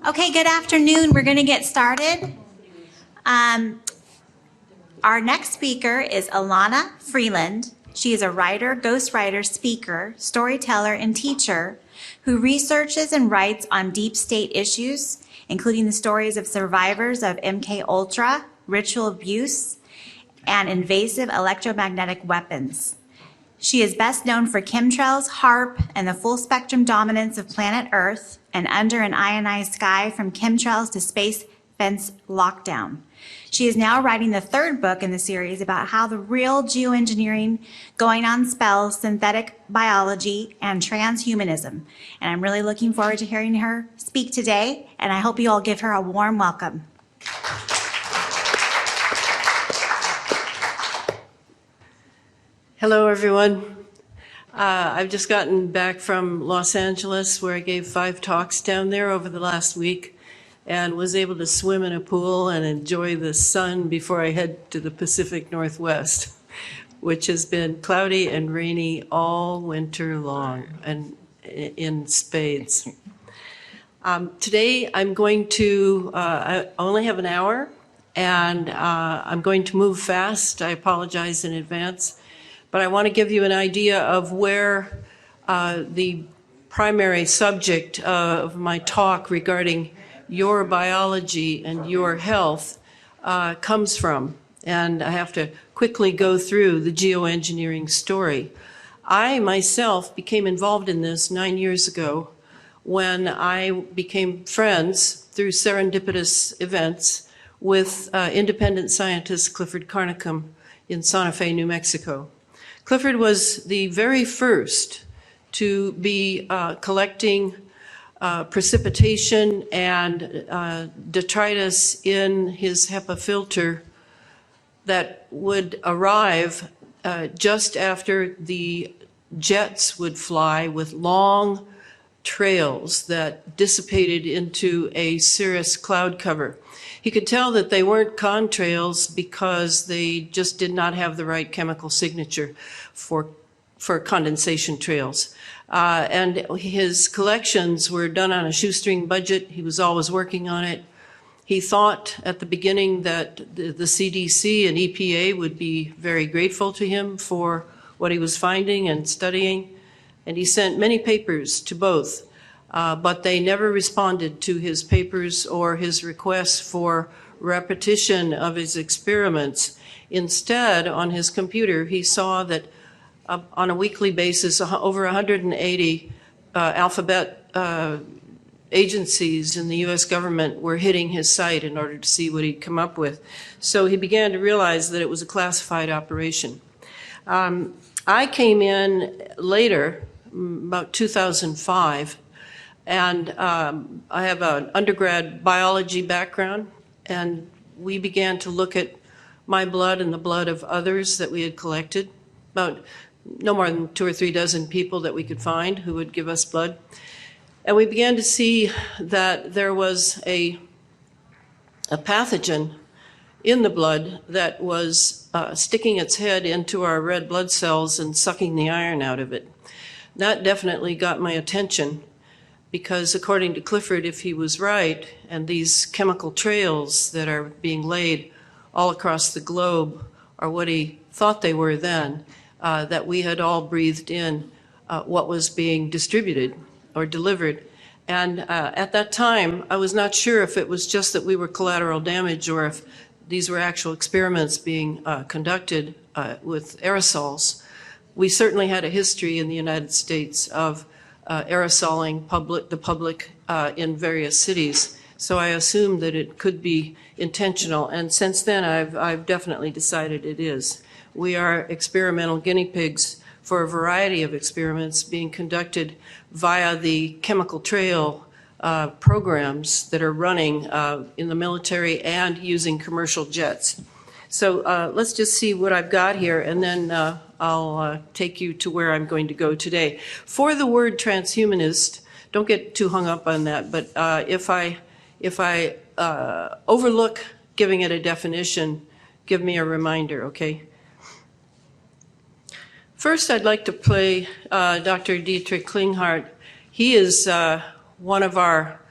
Okay, good afternoon. We're going to get started. Our next speaker is Elana Freeland. She is a writer, ghostwriter, speaker, storyteller, and teacher who researches and writes on deep state issues, including the stories of survivors of MK-Ultra, ritual abuse, and invasive electromagnetic weapons. She is best known for chemtrails, HARP, and the full-spectrum dominance of planet Earth, and Under an Ionized Sky from Chemtrails to Space Fence Lockdown. She is now writing the third book in the series about how the real geoengineering, going on spells, synthetic biology, and transhumanism. And I'm really looking forward to hearing her speak today, and I hope you all give her a warm welcome. Hello, everyone. I've just gotten back from Los Angeles, where I gave 5 talks down there over the last week and was able to swim in a pool and enjoy the sun before I head to the Pacific Northwest, which has been cloudy and rainy all winter long and in spades. Today, I'm going to, I only have an hour, and I'm going to move fast. I apologize in advance. But I want to give you an idea of where the primary subject of my talk regarding your biology and your health comes from. And I have to quickly go through the geoengineering story. I myself became involved in this 9 years ago when I became friends through serendipitous events with independent scientist Clifford Carnicom in Santa Fe, New Mexico. Clifford was the very first to be collecting precipitation and detritus in his HEPA filter that would arrive just after the jets would fly with long trails that dissipated into a cirrus cloud cover. He could tell that they weren't contrails because they just did not have the right chemical signature for condensation trails. And his collections were done on a shoestring budget. He was always working on it. He thought at the beginning that the CDC and EPA would be very grateful to him for what he was finding and studying. And he sent many papers to both. But they never responded to his papers or his requests for repetition of his experiments. Instead, on his computer, he saw that on a weekly basis, over 180 alphabet agencies in the US government were hitting his site in order to see what he'd come up with. So he began to realize that it was a classified operation. I came in later, about 2005, and I have an undergrad biology background, and we began to look at my blood and the blood of others that we had collected, about no more than 2 or 3 dozen people that we could find who would give us blood. And we began to see that there was a pathogen in the blood that was sticking its head into our red blood cells and sucking the iron out of it. That definitely got my attention, because according to Clifford, if he was right, and these chemical trails that are being laid all across the globe are what he thought they were then, that we had all breathed in what was being distributed or delivered. And at that time, I was not sure if it was just that we were collateral damage or if these were actual experiments being conducted with aerosols. We certainly had a history in the United States of aerosoling the public in various cities. So I assumed that it could be intentional, and since then I've definitely decided it is. We are experimental guinea pigs for a variety of experiments being conducted via the chemical trail programs that are running in the military and using commercial jets. So let's just see what I've got here, and then I'll take you to where I'm going to go today. For the word transhumanist, don't get too hung up on that, but if I overlook giving it a definition, give me a reminder, okay? First, I'd like to play Dr. Dietrich Klinghardt. He is one of our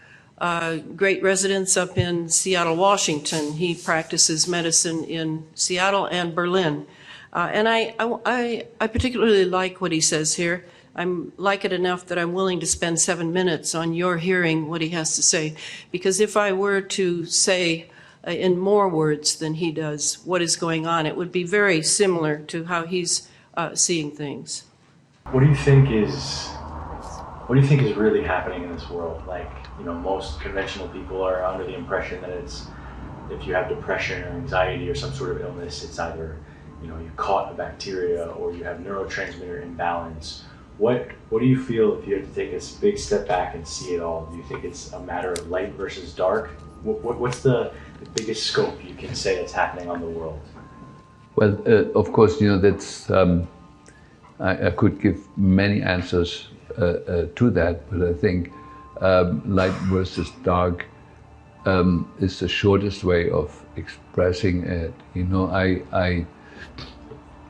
great residence up in Seattle, Washington. He practices medicine in Seattle and Berlin. And I particularly like what he says here. I like it enough that I'm willing to spend 7 minutes on your hearing what he has to say. Because if I were to say in more words than he does what is going on, it would be very similar to how he's seeing things. What do you think is really happening in this world? Like, you know, most conventional people are under the impression that it's, if you have depression or anxiety or some sort of illness, it's either, you know, you caught a bacteria or you have neurotransmitter imbalance. What do you feel if you have to take a big step back and see it all? Do you think it's a matter of light versus dark? What's the biggest scope you can say that's happening on the world? Well, of course, you know, that's, I could give many answers to that, but I think light versus dark is the shortest way of expressing it. You know, I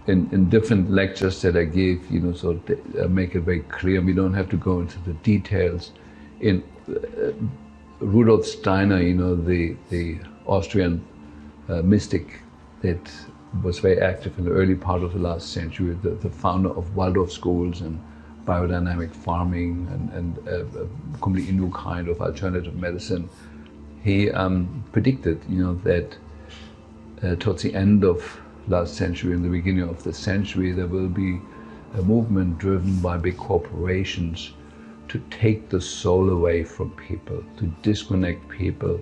in different lectures that I give, you know, so make it very clear. We don't have to go into the details. In Rudolf Steiner, you know, the Austrian mystic that was very active in the early part of the last century, the founder of Waldorf schools and biodynamic farming and a completely new kind of alternative medicine. He predicted, you know, that towards the end of last century and the beginning of this century, there will be a movement driven by big corporations to take the soul away from people, to disconnect people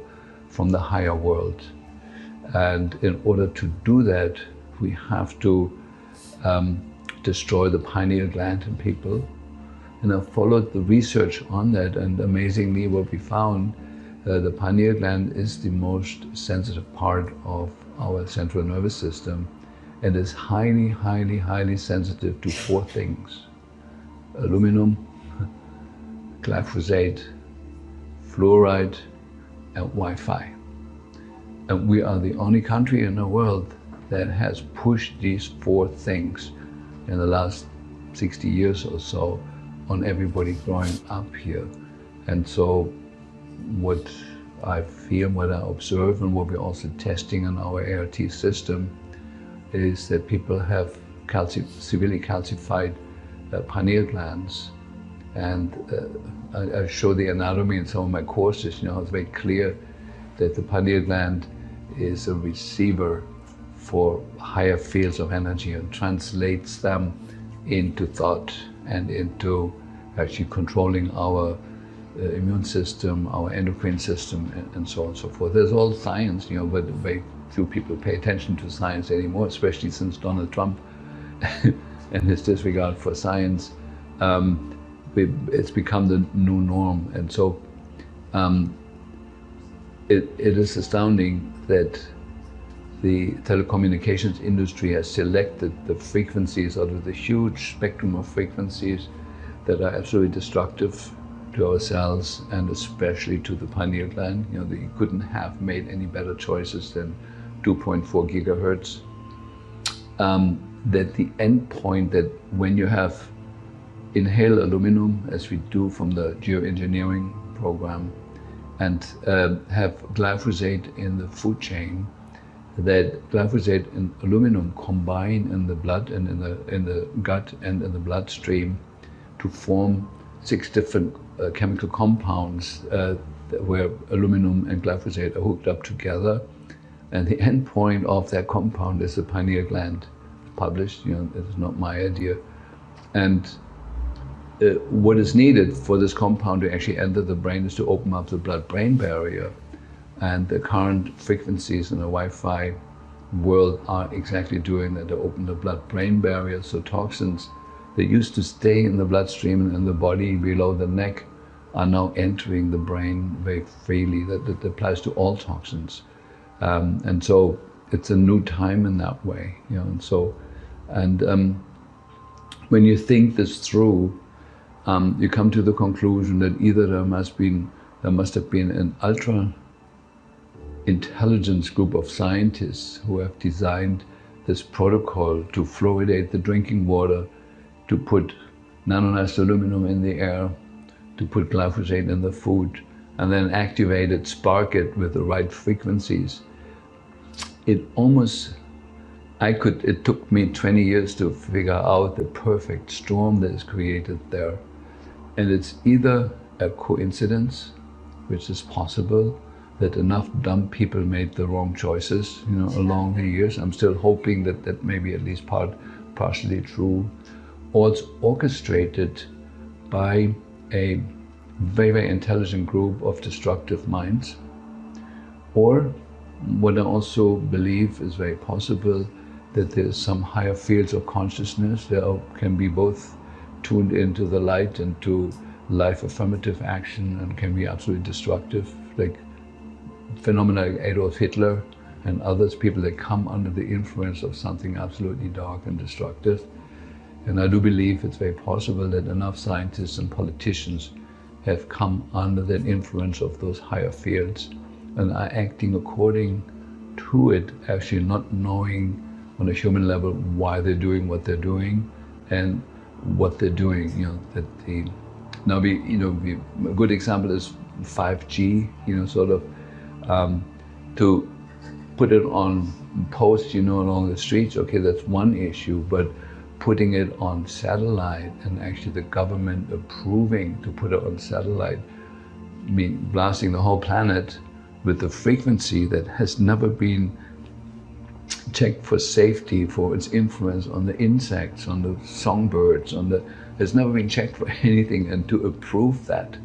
from the higher world. And in order to do that, we have to destroy the pineal gland in people. And I followed the research on that, and amazingly what we found, the pineal gland is the most sensitive part of our central nervous system and is highly, highly, highly sensitive to 4 things: aluminum, glyphosate, fluoride, and Wi-Fi. And we are the only country in the world that has pushed these 4 things in the last 60 years or so on everybody growing up here. And so what I feel, what I observe, and what we're also testing in our ART system is that people have severely calcified pineal glands. And I show the anatomy in some of my courses. You know, it's very clear that the pineal gland is a receiver for higher fields of energy and translates them into thought and into actually controlling our immune system, our endocrine system, and so on and so forth. There's all science, you know, but very few people pay attention to science anymore, especially since Donald Trump and his disregard for science. It's become the new norm. And so it is astounding that the telecommunications industry has selected the frequencies out of the huge spectrum of frequencies that are absolutely destructive to our cells and especially to the pineal gland. You know, they couldn't have made any better choices than 2.4 gigahertz. That the end point, that when you have inhale aluminum, as we do from the geoengineering program, and have glyphosate in the food chain, that glyphosate and aluminum combine in the blood and in the gut and in the bloodstream to form 6 different chemical compounds where aluminum and glyphosate are hooked up together. And the end point of that compound is the pineal gland. Published, you know, it's not my idea. And what is needed for this compound to actually enter the brain is to open up the blood-brain barrier. And the current frequencies in the Wi-Fi world are exactly doing that. They open the blood-brain barrier, so toxins that used to stay in the bloodstream and in the body below the neck are now entering the brain very freely. That applies to all toxins. And so it's a new time in that way, you know. And so, when you think this through, you come to the conclusion that either there must have been an ultra intelligence group of scientists who have designed this protocol to fluoridate the drinking water, to put nano-sized aluminum in the air, to put glyphosate in the food, and then activate it, spark it with the right frequencies. It took me 20 years to figure out the perfect storm that is created there. And it's either a coincidence, which is possible, that enough dumb people made the wrong choices, along the years. I'm still hoping that may be at least partially true. Or it's orchestrated by a very, very intelligent group of destructive minds. Or what I also believe is very possible, that there's some higher fields of consciousness that can be both tuned into the light and to life affirmative action and can be absolutely destructive, like phenomena like Adolf Hitler and others, people that come under the influence of something absolutely dark and destructive. And I do believe it's very possible that enough scientists and politicians have come under the influence of those higher fields and are acting according to it, actually not knowing on a human level why they're doing what they're doing and what they're doing. A good example is 5G, to put it on posts, along the streets. Okay, that's one issue, but putting it on satellite and actually the government approving to put it on satellite, blasting the whole planet with a frequency that has never been checked for safety, for its influence on the insects, on the songbirds, has never been checked for anything, and to approve that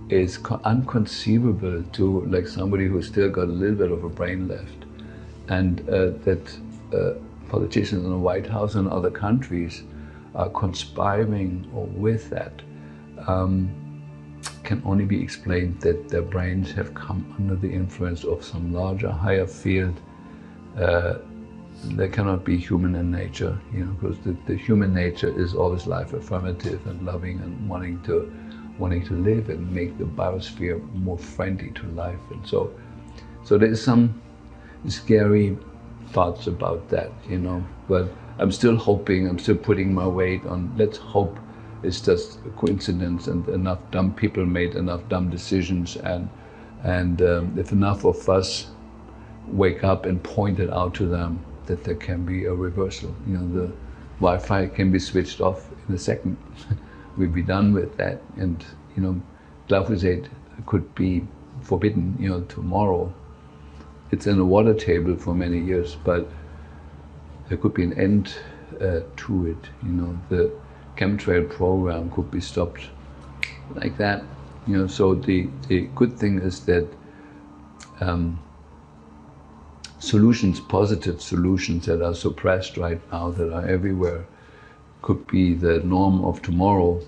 is unconceivable to like somebody who's still got a little bit of a brain left. And that politicians in the White House and other countries are conspiring with that can only be explained that their brains have come under the influence of some larger, higher field. They cannot be human in nature, because the human nature is always life affirmative and loving and wanting to live and make the biosphere more friendly to life. And so there's some scary thoughts about that, but I'm still hoping, I'm still putting my weight on, let's hope it's just a coincidence and enough dumb people made enough dumb decisions, and if enough of us wake up and point it out to them, that there can be a reversal. The Wi-Fi can be switched off in a second. We'd be done with that, and glyphosate could be forbidden, tomorrow. It's in the water table for many years, but there could be an end to it. The chemtrail program could be stopped like that. So the good thing is that solutions, positive solutions that are suppressed right now, that are everywhere, could be the norm of tomorrow.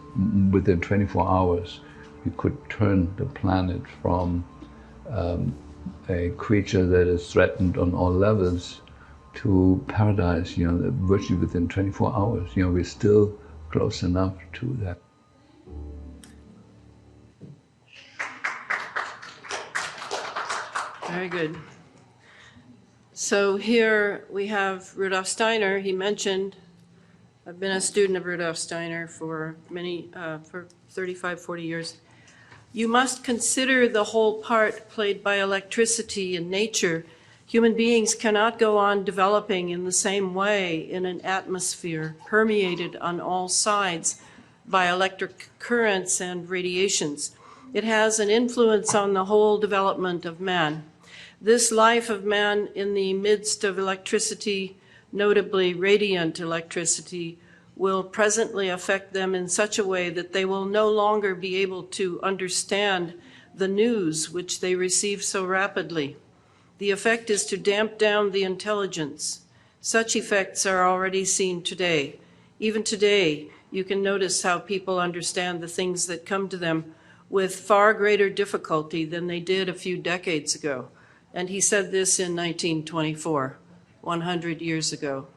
Within 24 hours, we could turn the planet from a creature that is threatened on all levels to paradise, virtually within 24 hours. We're still close enough to that. Very good. So here we have Rudolf Steiner. He mentioned, I've been a student of Rudolf Steiner for 35, 40 years. You must consider the whole part played by electricity in nature. Human beings cannot go on developing in the same way in an atmosphere permeated on all sides by electric currents and radiations. It has an influence on the whole development of man. This life of man in the midst of electricity, notably radiant electricity, will presently affect them in such a way that they will no longer be able to understand the news which they receive so rapidly. The effect is to damp down the intelligence. Such effects are already seen today. Even today, you can notice how people understand the things that come to them with far greater difficulty than they did a few decades ago. And he said this in 1924, 100 years ago.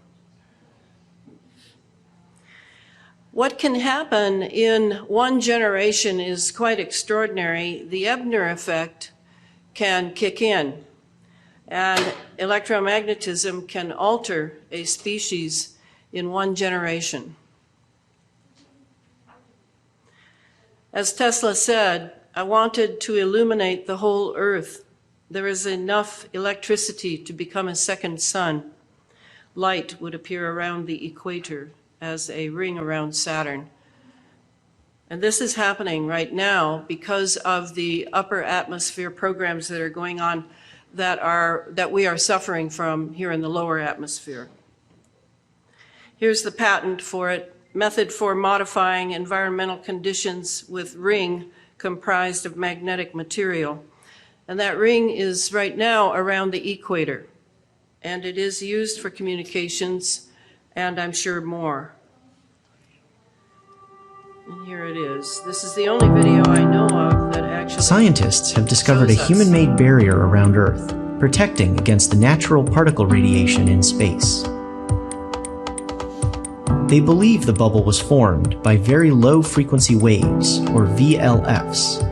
What can happen in one generation is quite extraordinary. The Ebner effect can kick in, and electromagnetism can alter a species in one generation. As Tesla said, I wanted to illuminate the whole Earth. There is enough electricity to become a second sun. Light would appear around the equator as a ring around Saturn. And this is happening right now because of the upper atmosphere programs that are going on that we are suffering from here in the lower atmosphere. Here's the patent for it. Method for modifying environmental conditions with ring comprised of magnetic material. And that ring is right now around the equator. And it is used for communications, and I'm sure more. And here it is. This is the only video I know of that actually Scientists have discovered a shows us. human-made barrier around Earth, protecting against the natural particle radiation in space. They believe the bubble was formed by very low-frequency waves, or VLFs.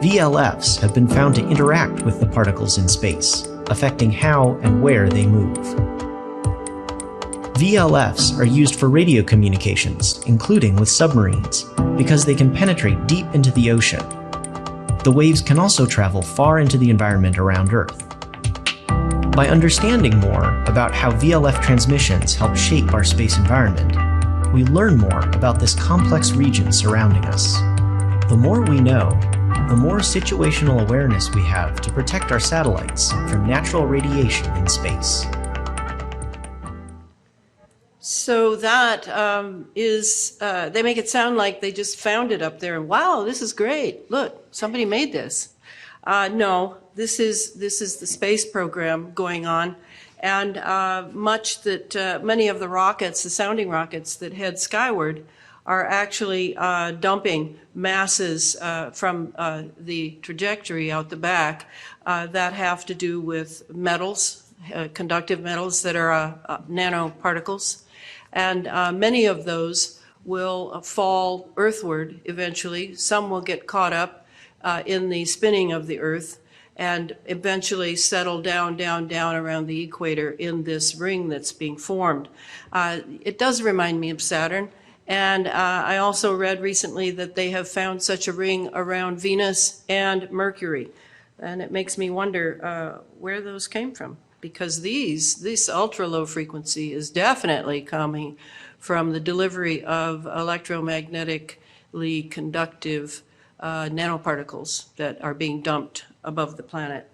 VLFs have been found to interact with the particles in space, affecting how and where they move. VLFs are used for radio communications, including with submarines, because they can penetrate deep into the ocean. The waves can also travel far into the environment around Earth. By understanding more about how VLF transmissions help shape our space environment, we learn more about this complex region surrounding us. The more we know, the more situational awareness we have to protect our satellites from natural radiation in space. So that they make it sound like they just found it up there and wow, this is great. Look, somebody made this. No, this is the space program going on, and many of the rockets, the sounding rockets that head skyward, are actually dumping masses from the trajectory out the back that have to do with metals, conductive metals that are nanoparticles. And many of those will fall earthward eventually. Some will get caught up in the spinning of the Earth and eventually settle down around the equator in this ring that's being formed. It does remind me of Saturn. And I also read recently that they have found such a ring around Venus and Mercury. And it makes me wonder where those came from. Because this ultra-low frequency is definitely coming from the delivery of electromagnetically conductive nanoparticles that are being dumped above the planet.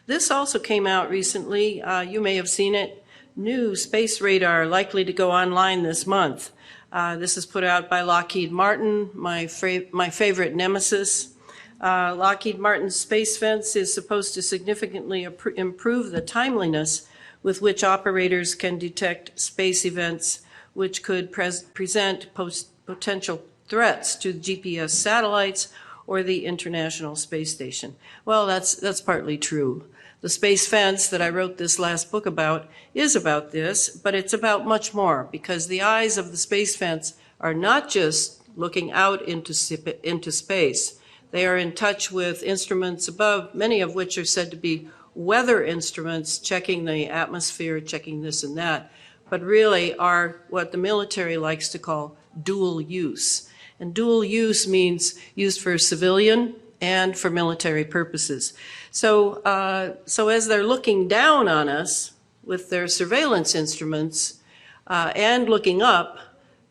This also came out recently. You may have seen it. New space radar likely to go online this month. This is put out by Lockheed Martin, my favorite nemesis. Lockheed Martin's space fence is supposed to significantly improve the timeliness with which operators can detect space events which could present potential threats to GPS satellites or the International Space Station. Well, that's partly true. The space fence that I wrote this last book about is about this, but it's about much more, because the eyes of the space fence are not just looking out into space. They are in touch with instruments above, many of which are said to be weather instruments, checking the atmosphere, checking this and that, but really are what the military likes to call dual use. And dual use means used for civilian and for military purposes. So as they're looking down on us with their surveillance instruments and looking up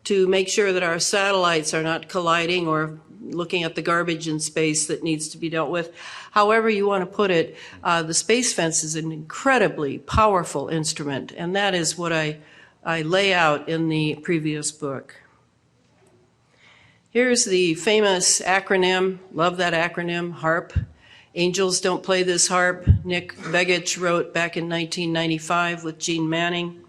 to make sure that our satellites are not colliding or looking at the garbage in space that needs to be dealt with, however you want to put it, the space fence is an incredibly powerful instrument, and that is what I lay out in the previous book. Here's the famous acronym, love that acronym, HARP. Angels don't play this harp. Nick Begich wrote back in 1995 with Gene Manning.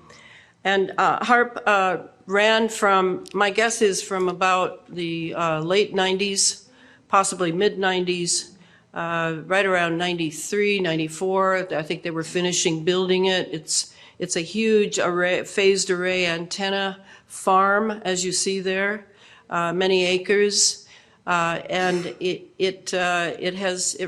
And HARP ran from, my guess is from about the late 90s, possibly mid-90s, right around 93, 94. I think they were finishing building it. It's a huge array, phased array antenna farm, as you see there, many acres. And it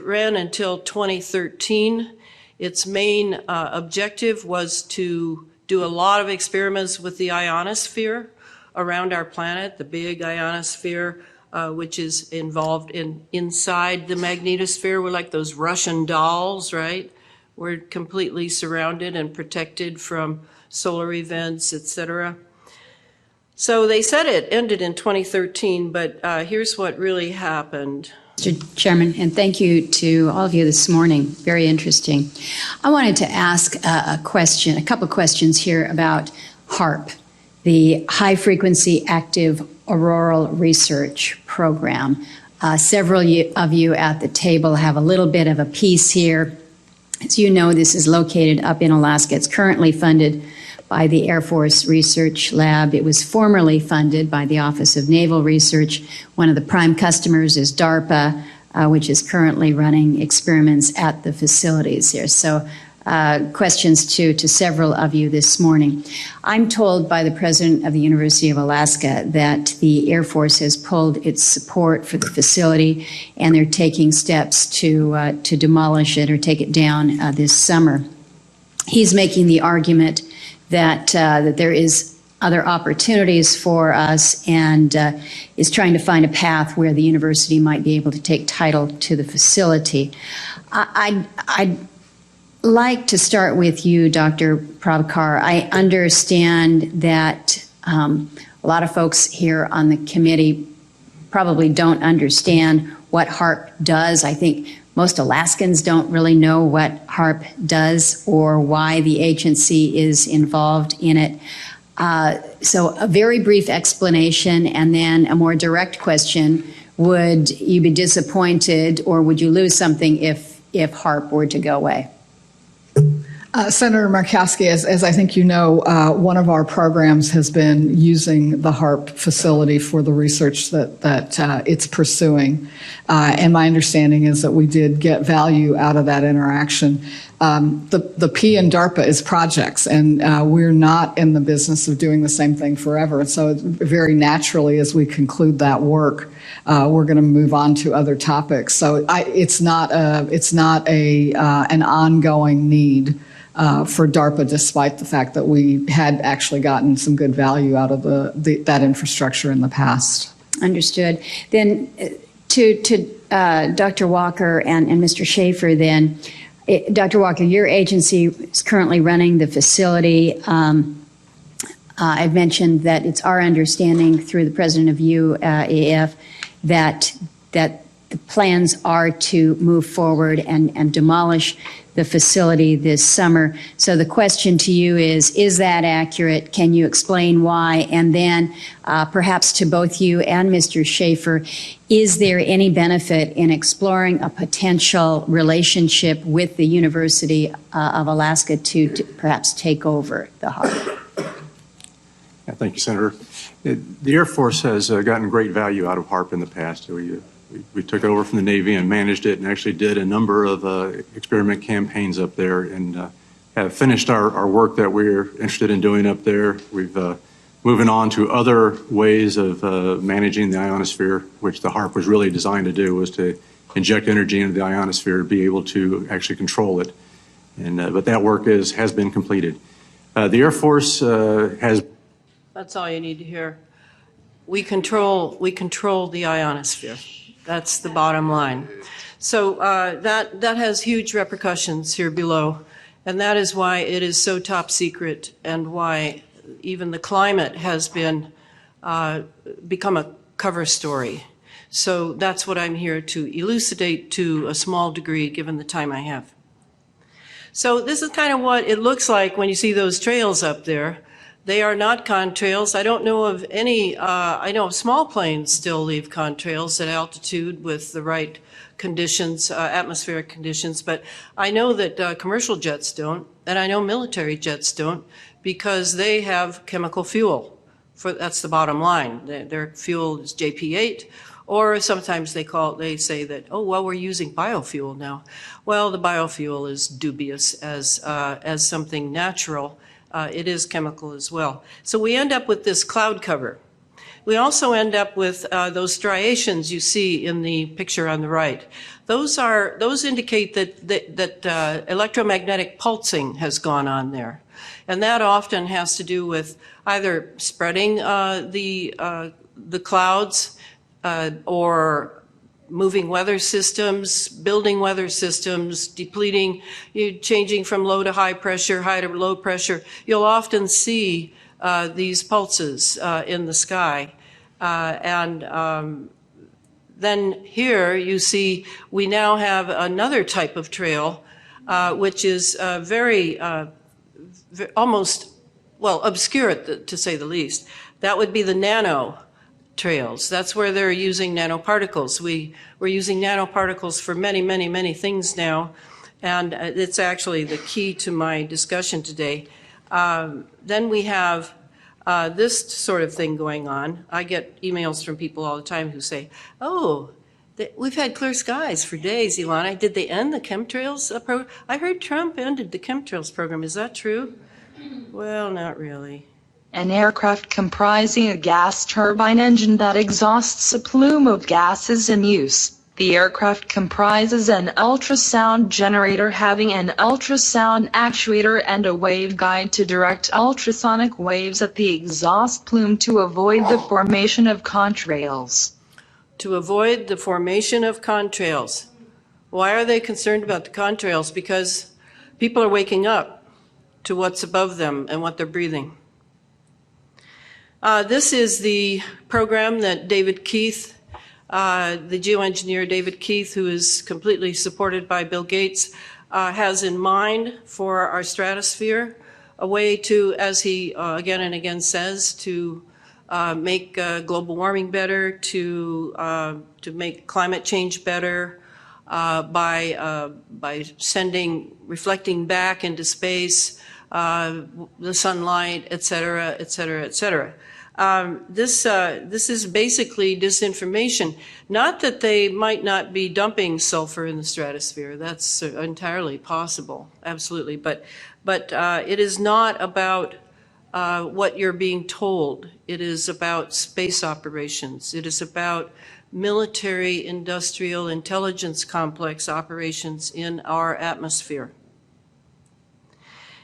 ran until 2013. Its main objective was to do a lot of experiments with the ionosphere around our planet, the big ionosphere, which is involved inside the magnetosphere. We're like those Russian dolls, right? We're completely surrounded and protected from solar events, etc. So they said it ended in 2013, but here's what really happened. Mr. Chairman, and thank you to all of you this morning. Very interesting. I wanted to ask a couple questions here about HARP, the High Frequency Active Auroral Research Program. Several of you at the table have a little bit of a piece here. As you know, this is located up in Alaska. It's currently funded by the Air Force Research Lab. It was formerly funded by the Office of Naval Research. One of the prime customers is DARPA, which is currently running experiments at the facilities here. So questions to several of you this morning. I'm told by the president of the University of Alaska that the Air Force has pulled its support for the facility, and they're taking steps to demolish it or take it down this summer. He's making the argument that there is other opportunities for us, and is trying to find a path where the university might be able to take title to the facility. I'd like to start with you, Dr. Prabhakar. I understand that a lot of folks here on the committee probably don't understand what HARP does. I think most Alaskans don't really know what HARP does or why the agency is involved in it. So a very brief explanation, and then a more direct question. Would you be disappointed, or would you lose something if HARP were to go away? Senator Murkowski, as I think you know, one of our programs has been using the HARP facility for the research that it's pursuing. And my understanding is that we did get value out of that interaction. The P in DARPA is projects, and we're not in the business of doing the same thing forever. And so very naturally, as we conclude that work, we're going to move on to other topics. So it's not an ongoing need for DARPA, despite the fact that we had actually gotten some good value out of that infrastructure in the past. Understood. Then to Dr. Walker and Mr. Schaefer, then, Dr. Walker, your agency is currently running the facility. I've mentioned that it's our understanding through the president of UAF that the plans are to move forward and demolish the facility this summer. So the question to you is that accurate? Can you explain why? And then perhaps to both you and Mr. Schaefer, is there any benefit in exploring a potential relationship with the University of Alaska to perhaps take over the HARP? Yeah, thank you, Senator. The Air Force has gotten great value out of HARP in the past. We took it over from the Navy and managed it, and actually did a number of experiment campaigns up there, and have finished our work that we're interested in doing up there. We've moving on to other ways of managing the ionosphere, which the HARP was really designed to do, was to inject energy into the ionosphere to be able to actually control it. And but that work has been completed. The Air Force has. That's all you need to hear. We control the ionosphere. That's the bottom line. So that has huge repercussions here below, and that is why it is so top secret, and why even the climate has been become a cover story. So that's what I'm here to elucidate to a small degree, given the time I have. So this is kind of what it looks like when you see those trails up there. They are not contrails. I don't know of any, I know small planes still leave contrails at altitude with the right conditions, atmospheric conditions, but I know that commercial jets don't, and I know military jets don't, because they have chemical fuel. That's the bottom line. Their fuel is JP8, or sometimes they say that, oh, well, we're using biofuel now. Well, the biofuel is dubious as something natural. It is chemical as well. So we end up with this cloud cover. We also end up with those striations you see in the picture on the right. Those indicate that electromagnetic pulsing has gone on there. And that often has to do with either spreading the clouds or moving weather systems, building weather systems, depleting, changing from low to high pressure, high to low pressure, you'll often see these pulses in the sky. Then here you see we now have another type of trail, which is almost, well, obscure to say the least. That would be the nano trails. That's where they're using nanoparticles. We're using nanoparticles for many, many, many things now, and it's actually the key to my discussion today. Then we have this sort of thing going on. I get emails from people all the time who say, oh, we've had clear skies for days, Elana. Did they end the chemtrails program? I heard Trump ended the chemtrails program. Is that true? Well, not really. An aircraft comprising a gas turbine engine that exhausts a plume of gases in use. The aircraft comprises an ultrasound generator having an ultrasound actuator and a waveguide to direct ultrasonic waves at the exhaust plume to avoid the formation of contrails. To avoid the formation of contrails. Why are they concerned about the contrails? Because people are waking up to what's above them and what they're breathing. This is the program that David Keith, the geoengineer David Keith, who is completely supported by Bill Gates, has in mind for our stratosphere, a way to, as he again and again says, to make global warming better, to make climate change better, by reflecting back into space the sunlight, et cetera, et cetera, et cetera. This is basically disinformation. Not that they might not be dumping sulfur in the stratosphere. That's entirely possible, absolutely. But it is not about what you're being told. It is about space operations. It is about military, industrial, intelligence complex operations in our atmosphere.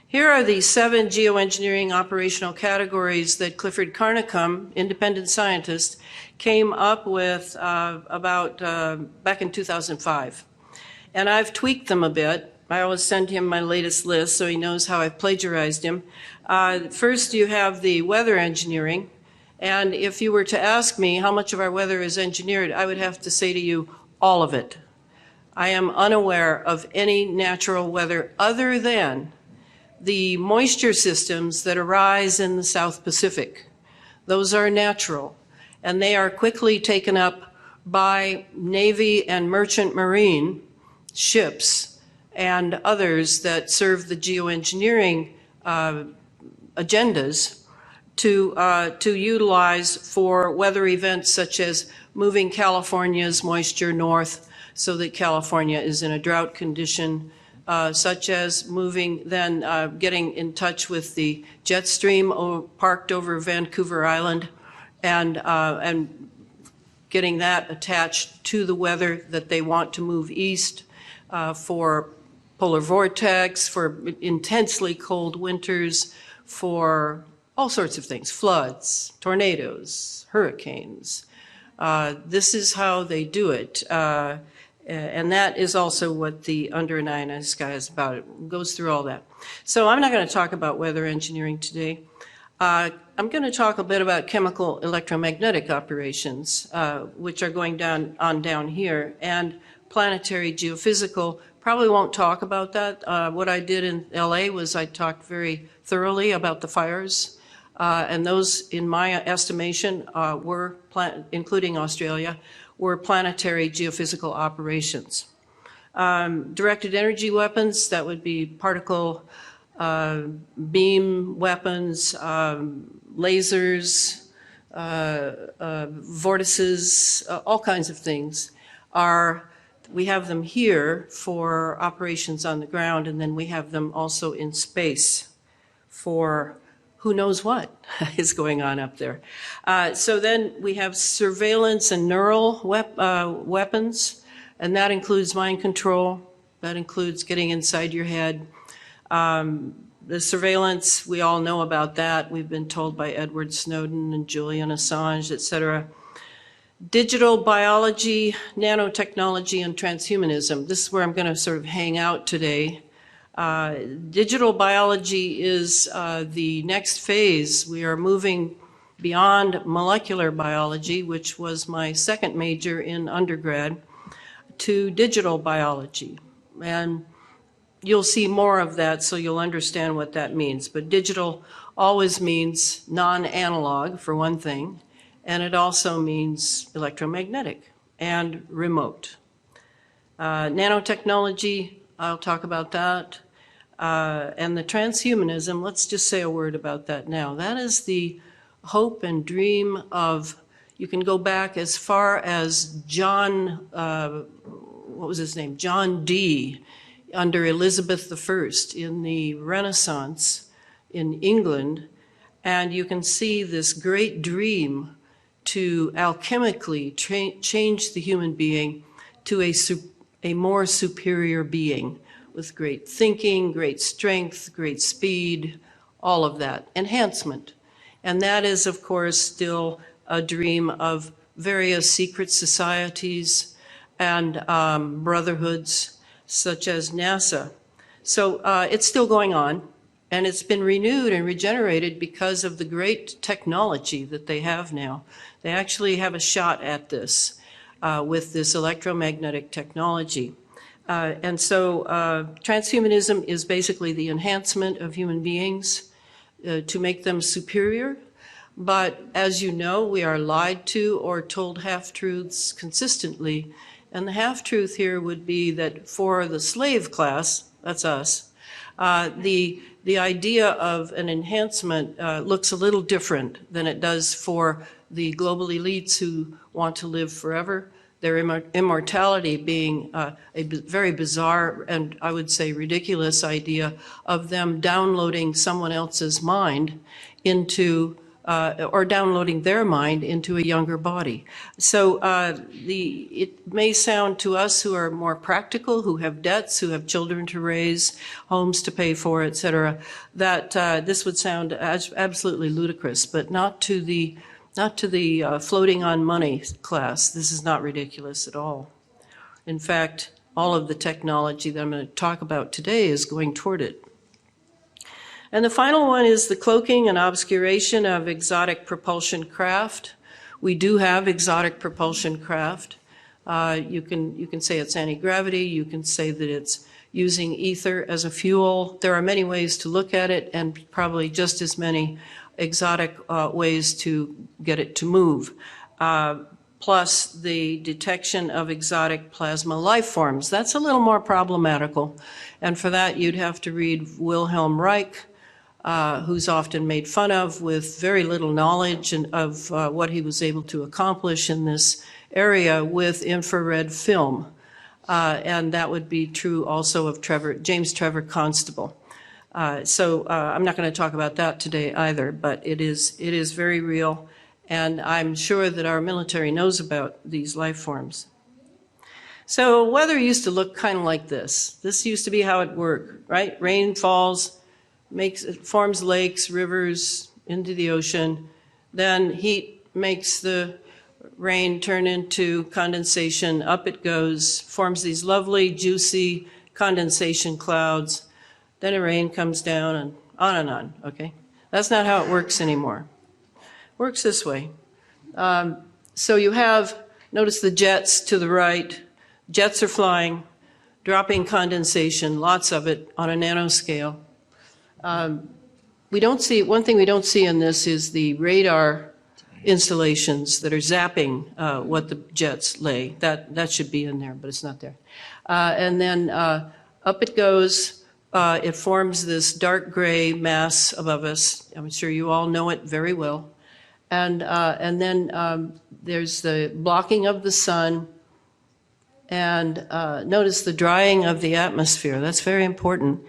Here are the 7 geoengineering operational categories that Clifford Carnicom, independent scientist, came up with back in 2005. And I've tweaked them a bit. I always send him my latest list so he knows how I've plagiarized him. First, you have the weather engineering. And if you were to ask me how much of our weather is engineered, I would have to say to you, all of it. I am unaware of any natural weather other than the moisture systems that arise in the South Pacific. Those are natural, and they are quickly taken up by Navy and merchant marine ships and others that serve the geoengineering agendas to utilize for weather events such as moving California's moisture north so that California is in a drought condition, such as moving, then getting in touch with the jet stream parked over Vancouver Island and getting that attached to the weather that they want to move east for polar vortex, for intensely cold winters, for all sorts of things, floods, tornadoes, hurricanes. This is how they do it. And that is also what the Under an Ionized Sky is about. It goes through all that. So I'm not going to talk about weather engineering today. I'm going to talk a bit about chemical electromagnetic operations, which are going down here, and planetary geophysical. Probably won't talk about that. What I did in LA was I talked very thoroughly about the fires, and those, in my estimation, were, including Australia, were planetary geophysical operations. Directed energy weapons, that would be particle beam weapons, lasers, vortices, all kinds of things we have them here for operations on the ground, and then we have them also in space for who knows what is going on up there. So then we have surveillance and neural weapons, and that includes mind control. That includes getting inside your head. The surveillance, we all know about that. We've been told by Edward Snowden and Julian Assange, et cetera. Digital biology, nanotechnology, and transhumanism. This is where I'm going to sort of hang out today. Digital biology is the next phase. We are moving beyond molecular biology, which was my second major in undergrad, to digital biology. And you'll see more of that, so you'll understand what that means. But digital always means non-analog, for one thing, and it also means electromagnetic and remote. Nanotechnology, I'll talk about that. And the transhumanism, let's just say a word about that now. That is the hope and dream of, you can go back as far as John, what was his name? John Dee, under Elizabeth I in the Renaissance in England. And you can see this great dream to alchemically change the human being to a more superior being with great thinking, great strength, great speed, all of that, enhancement. And that is, of course, still a dream of various secret societies and brotherhoods such as NASA. So it's still going on, and it's been renewed and regenerated because of the great technology that they have now. They actually have a shot at this with this electromagnetic technology. And so transhumanism is basically the enhancement of human beings to make them superior. But as you know, we are lied to or told half-truths consistently. And the half-truth here would be that for the slave class, that's us, the idea of an enhancement looks a little different than it does for the global elites who want to live forever. Their immortality being a very bizarre and I would say ridiculous idea of them downloading someone else's mind into, or downloading their mind into a younger body. So it may sound to us who are more practical, who have debts, who have children to raise, homes to pay for, et cetera, that this would sound absolutely ludicrous, but not to the floating on money class. This is not ridiculous at all. In fact, all of the technology that I'm going to talk about today is going toward it. And the final one is the cloaking and obscuration of exotic propulsion craft. We do have exotic propulsion craft. You can say it's anti-gravity. You can say that it's using ether as a fuel. There are many ways to look at it, and probably just as many exotic ways to get it to move, plus the detection of exotic plasma life forms. That's a little more problematical, and for that you'd have to read Wilhelm Reich, who's often made fun of with very little knowledge of what he was able to accomplish in this area with infrared film, and that would be true also of James Trevor Constable. So I'm not going to talk about that today either, but it is very real, and I'm sure that our military knows about these life forms. So weather used to look kind of like this. This used to be how it worked, right? Rain falls, it forms lakes, rivers, into the ocean. Then heat makes the rain turn into condensation. Up it goes, forms these lovely, juicy condensation clouds. Then the rain comes down and on, okay? That's not how it works anymore. It works this way. So you have, notice the jets to the right. Jets are flying, dropping condensation, lots of it on a nanoscale. One thing we don't see in this is the radar installations that are zapping what the jets lay. That should be in there, but it's not there. And then up it goes. It forms this dark gray mass above us. I'm sure you all know it very well. And then there's the blocking of the sun. And notice the drying of the atmosphere. That's very important.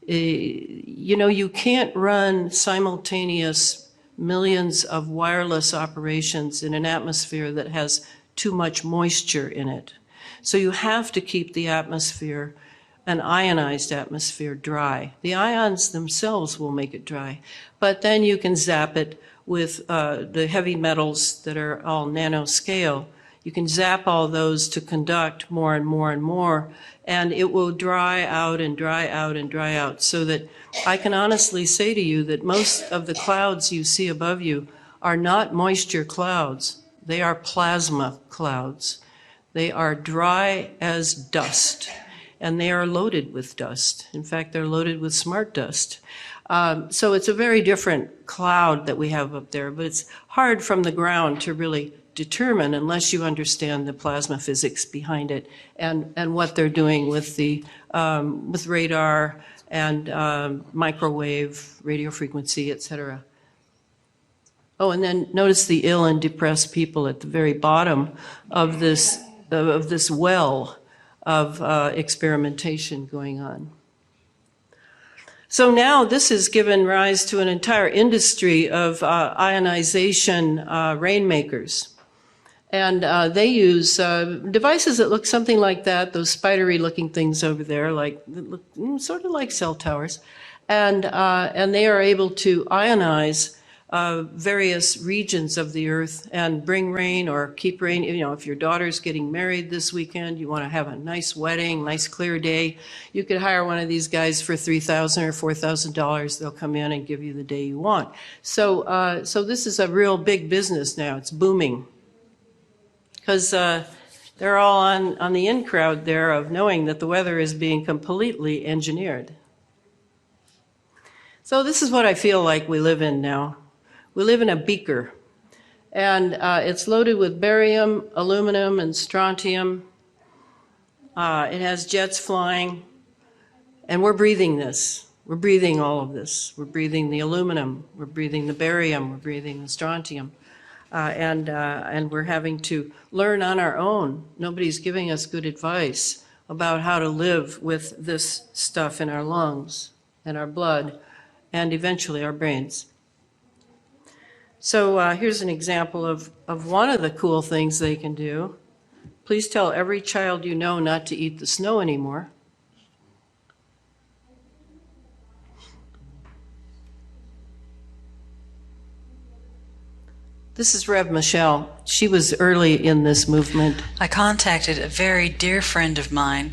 You know, you can't run simultaneous millions of wireless operations in an atmosphere that has too much moisture in it. So you have to keep the atmosphere, an ionized atmosphere, dry. The ions themselves will make it dry, but then you can zap it with the heavy metals that are all nanoscale You can zap all those to conduct more and more and more, and it will dry out and dry out and dry out, so that I can honestly say to you that most of the clouds you see above you are not moisture clouds. They are plasma clouds. They are dry as dust, and they are loaded with dust. In fact, they're loaded with smart dust. So it's a very different cloud that we have up there, but it's hard from the ground to really determine unless you understand the plasma physics behind it and what they're doing with the with radar and microwave, radio frequency, et cetera. Oh, and then notice the ill and depressed people at the very bottom of this well of experimentation going on. So now this has given rise to an entire industry of ionization rainmakers. And they use devices that look something like that, those spidery looking things over there, like look sort of like cell towers. And they are able to ionize various regions of the earth and bring rain or keep rain. You know, if your daughter's getting married this weekend, you want to have a nice wedding, nice clear day, you could hire one of these guys for $3,000 or $4,000. They'll come in and give you the day you want. So, so this is a real big business now. It's booming. Because they're all on the in crowd there of knowing that the weather is being completely engineered. So this is what I feel like we live in now. We live in a beaker, and it's loaded with barium, aluminum, and strontium. It has jets flying, and we're breathing this. We're breathing all of this. We're breathing the aluminum, we're breathing the barium, we're breathing the strontium. And we're having to learn on our own. Nobody's giving us good advice about how to live with this stuff in our lungs and our blood and eventually our brains. So here's an example of one of the cool things they can do. Please tell every child you know not to eat the snow anymore. This is Rev Michelle. She was early in this movement. I contacted a very dear friend of mine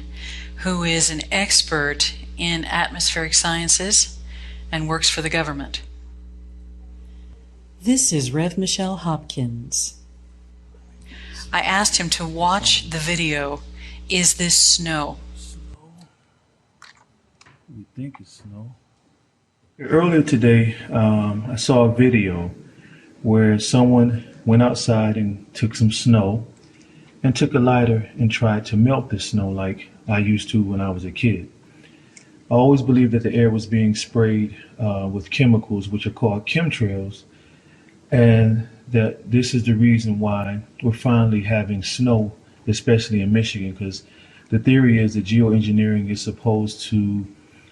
who is an expert in atmospheric sciences and works for the government. This is Rev Michelle Hopkins. I asked him to watch the video, Is This Snow? We think it's snow. Earlier today, I saw a video where someone went outside and took some snow and took a lighter and tried to melt the snow like I used to when I was a kid. I always believed that the air was being sprayed with chemicals, which are called chemtrails, and that this is the reason why we're finally having snow, especially in Michigan, because the theory is that geoengineering is supposed to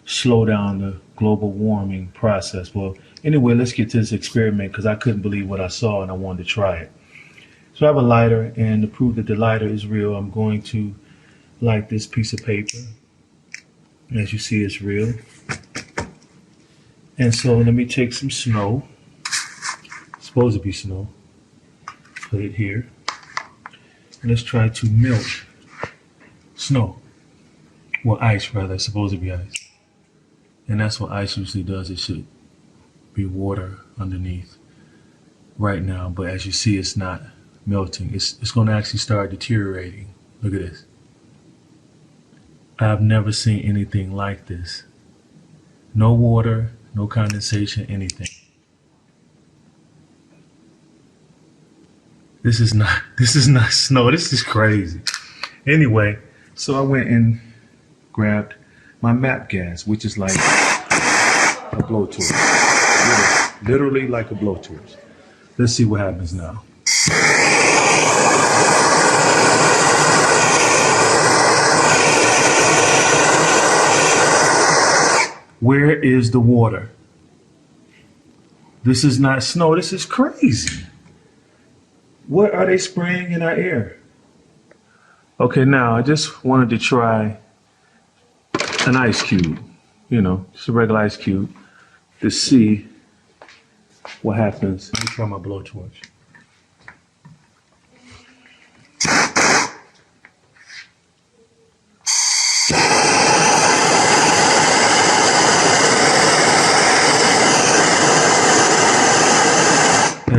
slow down the global warming process. Well, anyway, let's get to this experiment because I couldn't believe what I saw and I wanted to try it. So I have a lighter, and to prove that the lighter is real, I'm going to light this piece of paper. As you see, it's real. And so let me take some snow. It's supposed to be snow. Put it here. And let's try to melt snow. Well, ice rather, it's supposed to be ice. And that's what ice usually does. It should be water underneath right now, but as you see, it's not melting. It's going to actually start deteriorating. Look at this. I've never seen anything like this. No water, no condensation, anything. This is not snow. This is crazy. Anyway, so I went and grabbed my map gas, which is like a blowtorch. Literally like a blowtorch. Let's see what happens now. Where is the water? This is not snow. This is crazy. What are they spraying in our air? Okay, now I just wanted to try an ice cube, you know, just a regular ice cube, to see what happens. Let me try my blowtorch.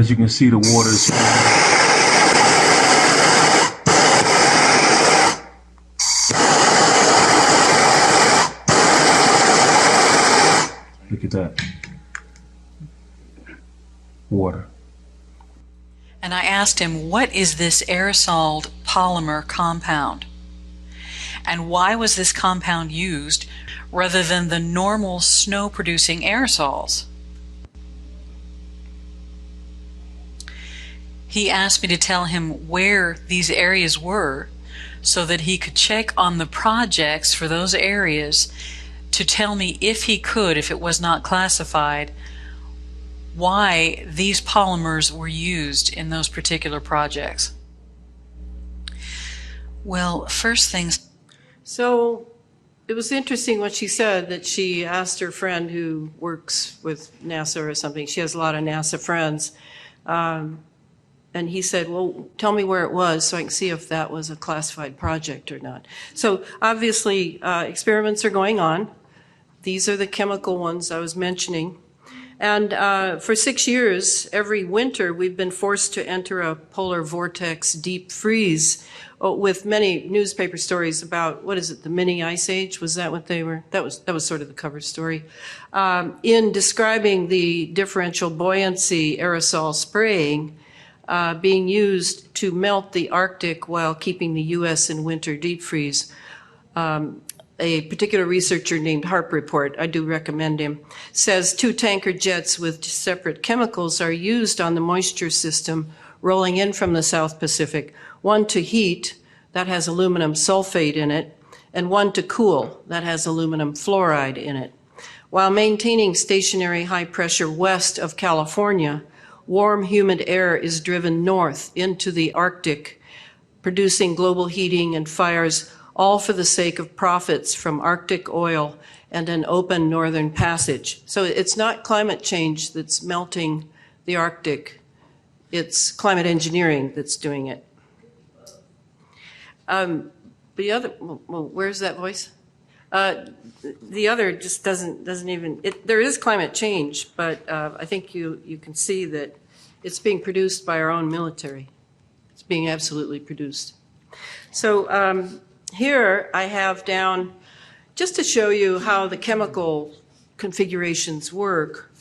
as you can see, the water's look at that. Water. And I asked him, what is this aerosol polymer compound? And why was this compound used rather than the normal snow-producing aerosols? He asked me to tell him where these areas were so that he could check on the projects for those areas to tell me if he could, if it was not classified, why these polymers were used in those particular projects. Well, first things. So it was interesting what she said, that she asked her friend who works with NASA or something. She has a lot of NASA friends. And he said, well, tell me where it was so I can see if that was a classified project or not. So obviously, experiments are going on. These are the chemical ones I was mentioning. And for 6 years, every winter, we've been forced to enter a polar vortex deep freeze with many newspaper stories about, what is it, the mini ice age? Was that what they were? That was sort of the cover story. In describing the differential buoyancy aerosol spraying being used to melt the Arctic while keeping the U.S. in winter deep freeze. A particular researcher named Harp Report, I do recommend him, says 2 tanker jets with separate chemicals are used on the moisture system rolling in from the South Pacific. One to heat, that has aluminum sulfate in it, and one to cool, that has aluminum fluoride in it. While maintaining stationary high pressure west of California, warm, humid air is driven north into the Arctic, producing global heating and fires, all for the sake of profits from Arctic oil and an open northern passage. So it's not climate change that's melting the Arctic, it's climate engineering that's doing it. The other, well, where's that voice? The other just doesn't even, there is climate change, but I think you can see that it's being produced by our own military. It's being absolutely produced. So here I have down, just to show you how the chemical configurations work,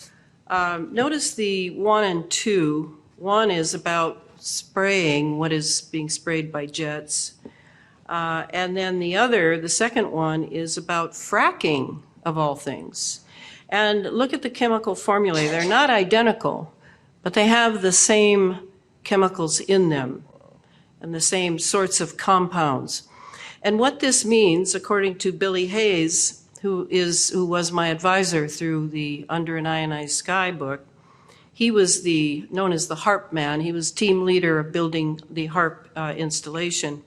notice the 1 and 2. 1 is about spraying what is being sprayed by jets. And then the second one is about fracking, of all things. And look at the chemical formulae. They're not identical, but they have the same chemicals in them and the same sorts of compounds. And what this means, according to Billy Hayes, who was my advisor through the Under an Ionized Sky book, he was known as the HARP man. He was team leader of building the HARP installation.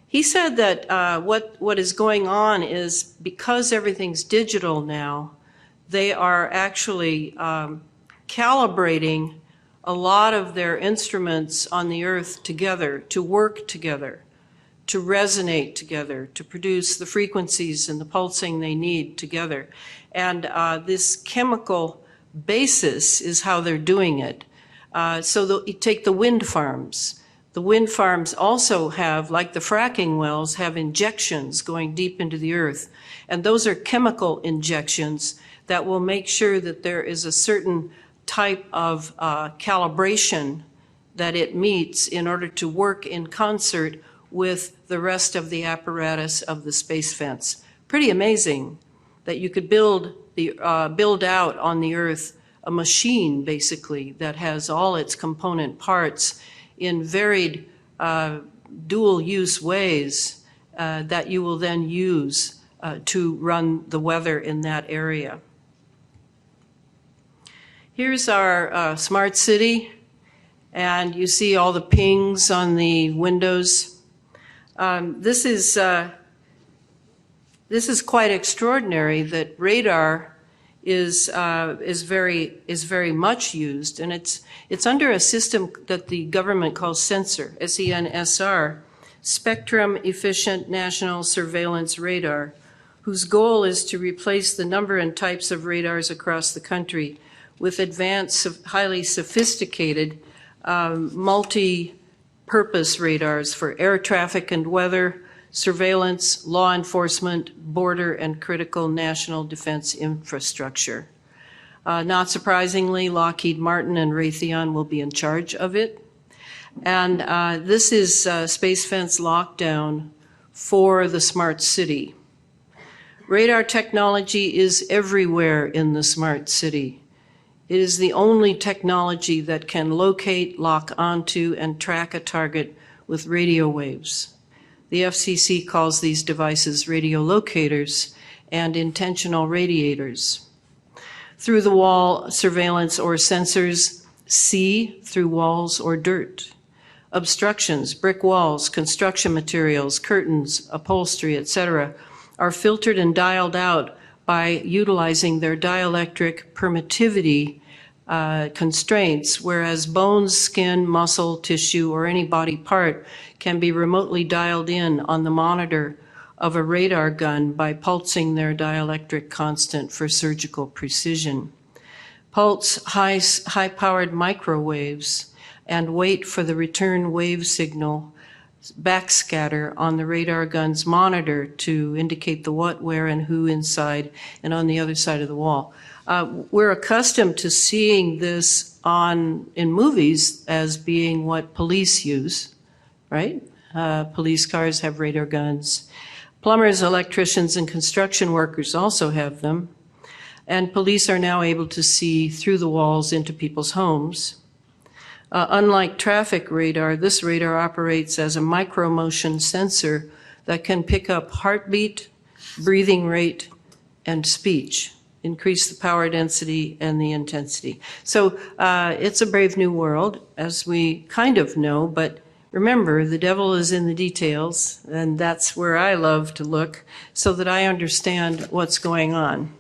He said that what is going on is, because everything's digital now, they are actually calibrating a lot of their instruments on the Earth together, to work together, to resonate together, to produce the frequencies and the pulsing they need together. And this chemical basis is how they're doing it. So you take the wind farms. The wind farms also have, like the fracking wells, have injections going deep into the earth. And those are chemical injections that will make sure that there is a certain type of calibration that it meets in order to work in concert with the rest of the apparatus of the space fence. Pretty amazing that you could build out on the Earth a machine, basically, that has all its component parts in varied dual-use ways that you will then use to run the weather in that area. Here's our smart city, and you see all the pings on the windows. This is quite extraordinary that radar is very much used, and it's under a system that the government calls SENSR, SENSR, Spectrum Efficient National Surveillance Radar, whose goal is to replace the number and types of radars across the country with advanced, highly sophisticated, multi-purpose radars for air traffic and weather, surveillance, law enforcement, border, and critical national defense infrastructure. Not surprisingly, Lockheed Martin and Raytheon will be in charge of it. And this is Space Fence lockdown for the smart city. Radar technology is everywhere in the smart city. It is the only technology that can locate, lock onto, and track a target with radio waves. The FCC calls these devices radiolocators and intentional radiators. Through-the-wall surveillance or sensors see through walls or dirt. Obstructions, brick walls, construction materials, curtains, upholstery, etc., are filtered and dialed out by utilizing their dielectric permittivity constraints, whereas bones, skin, muscle, tissue, or any body part can be remotely dialed in on the monitor of a radar gun by pulsing their dielectric constant for surgical precision. Pulse high-powered microwaves and wait for the return wave signal backscatter on the radar gun's monitor to indicate the what, where, and who inside and on the other side of the wall. We're accustomed to seeing this in movies as being what police use, right? Police cars have radar guns. Plumbers, electricians, and construction workers also have them. And police are now able to see through the walls into people's homes. Unlike traffic radar, this radar operates as a micromotion sensor that can pick up heartbeat, breathing rate, and speech, increase the power density and the intensity. So it's a brave new world, as we kind of know, but remember, the devil is in the details, and that's where I love to look so that I understand what's going on.